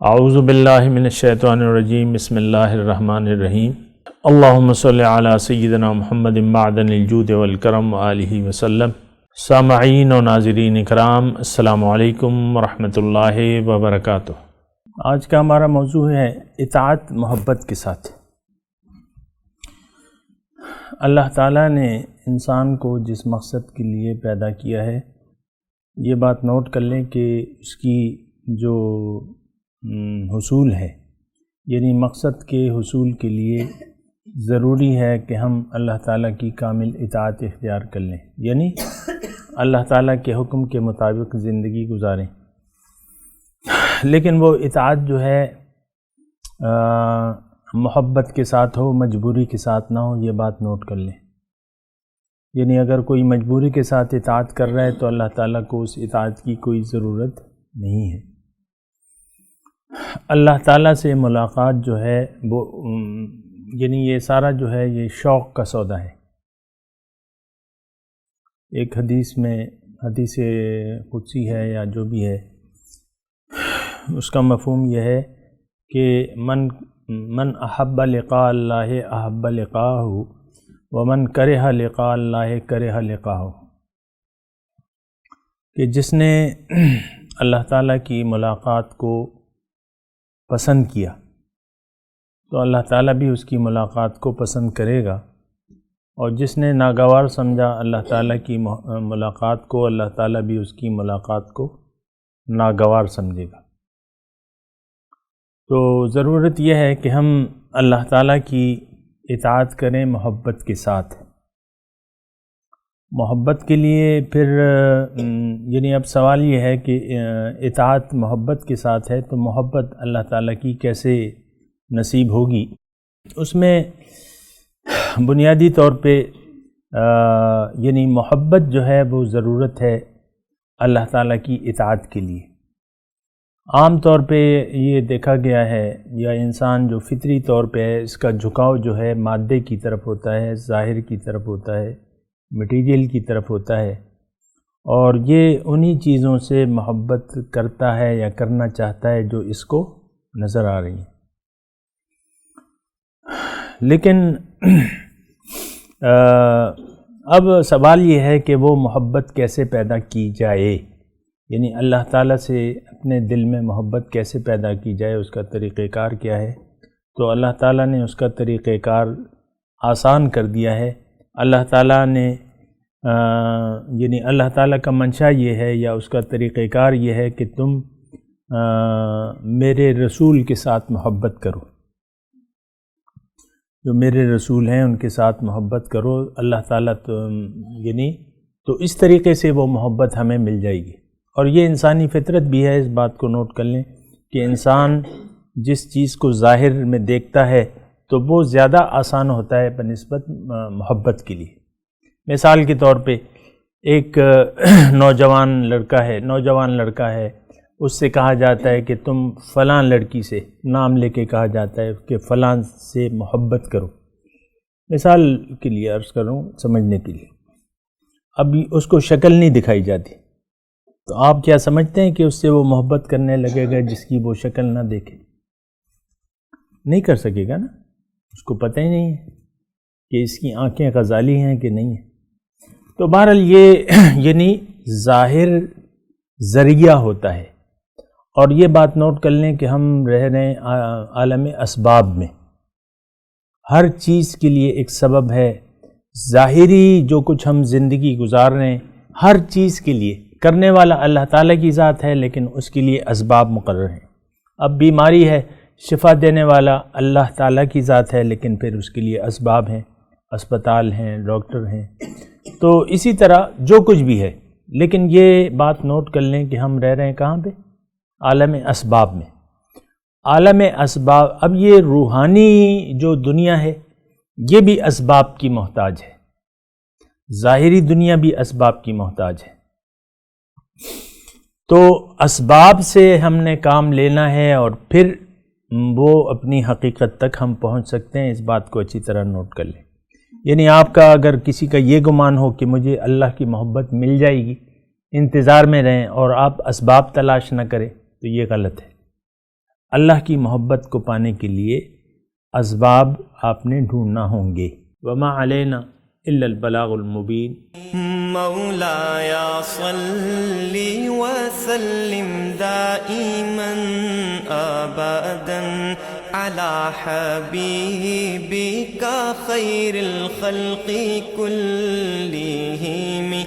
اعوذ باللہ من الشیطان الرجیم بسم اللہ الرحمن الرحیم اللہم صلی علی سیدنا محمد معدن الجود والکرم وآلہ وسلم۔ سامعین و ناظرین اکرام، السلام علیکم ورحمۃ اللہ وبرکاتہ۔ آج کا ہمارا موضوع ہے اطاعت محبت کے ساتھ۔ اللہ تعالیٰ نے انسان کو جس مقصد کے لیے پیدا کیا ہے، یہ بات نوٹ کر لیں کہ اس کی جو حصول ہے، یعنی مقصد کے حصول کے لیے ضروری ہے کہ ہم اللہ تعالیٰ کی کامل اطاعت اختیار کر لیں، یعنی اللہ تعالیٰ کے حکم کے مطابق زندگی گزاریں۔ لیکن وہ اطاعت جو ہے محبت کے ساتھ ہو، مجبوری کے ساتھ نہ ہو، یہ بات نوٹ کر لیں۔ یعنی اگر کوئی مجبوری کے ساتھ اطاعت کر رہا ہے تو اللہ تعالیٰ کو اس اطاعت کی کوئی ضرورت نہیں ہے۔ اللہ تعالیٰ سے ملاقات جو ہے وہ یعنی یہ سارا جو ہے یہ شوق کا سودا ہے۔ ایک حدیث میں، حدیث قدسی ہے یا جو بھی ہے، اس کا مفہوم یہ ہے کہ من احب لقاء اللہ احب لقاءہ ومن کرہ لقاء اللہ کرہ لقاءہ، کہ جس نے اللہ تعالیٰ کی ملاقات کو پسند کیا تو اللہ تعالیٰ بھی اس کی ملاقات کو پسند کرے گا، اور جس نے ناگوار سمجھا اللہ تعالیٰ کی ملاقات کو، اللہ تعالیٰ بھی اس کی ملاقات کو ناگوار سمجھے گا۔ تو ضرورت یہ ہے کہ ہم اللہ تعالیٰ کی اطاعت کریں محبت کے ساتھ۔ محبت کے لیے پھر یعنی اب سوال یہ ہے کہ اطاعت محبت کے ساتھ ہے تو محبت اللہ تعالیٰ کی کیسے نصیب ہوگی؟ اس میں بنیادی طور پہ یعنی محبت جو ہے وہ ضرورت ہے اللہ تعالیٰ کی اطاعت کے لیے۔ عام طور پہ یہ دیکھا گیا ہے، یا انسان جو فطری طور پہ ہے، اس کا جھکاؤ جو ہے مادے کی طرف ہوتا ہے، ظاہر کی طرف ہوتا ہے، مٹیریل کی طرف ہوتا ہے، اور یہ انہی چیزوں سے محبت کرتا ہے یا کرنا چاہتا ہے جو اس کو نظر آ رہی ہیں۔ لیکن اب سوال یہ ہے کہ وہ محبت کیسے پیدا کی جائے، یعنی اللہ تعالیٰ سے اپنے دل میں محبت کیسے پیدا کی جائے، اس کا طریقہ کار کیا ہے؟ تو اللہ تعالیٰ نے اس کا طریقہ کار آسان کر دیا ہے۔ اللہ تعالیٰ نے یعنی اللہ تعالیٰ کا منشا یہ ہے یا اس کا طریقہ کار یہ ہے کہ تم میرے رسول کے ساتھ محبت کرو، جو میرے رسول ہیں ان کے ساتھ محبت کرو۔ اللہ تعالیٰ تو اس طریقے سے وہ محبت ہمیں مل جائے گی، اور یہ انسانی فطرت بھی ہے۔ اس بات کو نوٹ کر لیں کہ انسان جس چیز کو ظاہر میں دیکھتا ہے تو وہ زیادہ آسان ہوتا ہے بنسبت محبت کے لیے۔ مثال کے طور پہ ایک نوجوان لڑکا ہے، اس سے کہا جاتا ہے کہ تم فلاں لڑکی سے، نام لے کے کہا جاتا ہے کہ فلاں سے محبت کرو۔ مثال کے لیے عرض کر رہا ہوں سمجھنے کے لیے۔ اب اس کو شکل نہیں دکھائی جاتی، تو آپ کیا سمجھتے ہیں کہ اس سے وہ محبت کرنے لگے گا جس کی وہ شکل نہ دیکھے؟ نہیں کر سکے گا نا، اس کو پتہ ہی نہیں ہے کہ اس کی آنکھیں غزالی ہیں کہ نہیں ہیں۔ تو بہرحال یہ یعنی ظاہر ذریعہ ہوتا ہے، اور یہ بات نوٹ کر لیں کہ ہم رہ رہے ہیں عالم اسباب میں۔ ہر چیز کے لیے ایک سبب ہے، ظاہری جو کچھ ہم زندگی گزار رہے ہیں ہر چیز کے لیے کرنے والا اللہ تعالیٰ کی ذات ہے، لیکن اس کے لیے اسباب مقرر ہیں۔ اب بیماری ہے، شفا دینے والا اللہ تعالیٰ کی ذات ہے، لیکن پھر اس کے لیے اسباب ہیں، اسپتال ہیں، ڈاکٹر ہیں۔ تو اسی طرح جو کچھ بھی ہے، لیکن یہ بات نوٹ کر لیں کہ ہم رہ رہے ہیں کہاں پہ؟ عالم اسباب میں۔ عالم اسباب، اب یہ روحانی جو دنیا ہے یہ بھی اسباب کی محتاج ہے، ظاہری دنیا بھی اسباب کی محتاج ہے۔ تو اسباب سے ہم نے کام لینا ہے، اور پھر وہ اپنی حقیقت تک ہم پہنچ سکتے ہیں۔ اس بات کو اچھی طرح نوٹ کر لیں۔ یعنی آپ کا اگر کسی کا یہ گمان ہو کہ مجھے اللہ کی محبت مل جائے گی، انتظار میں رہیں اور آپ اسباب تلاش نہ کریں تو یہ غلط ہے۔ اللہ کی محبت کو پانے کے لیے اسباب آپ نے ڈھونڈنا ہوں گے۔ وما علینا الا البلاغ المبین۔ مولاي صل وسلم دائما ابدا على حبيبك خير الخلق كلهم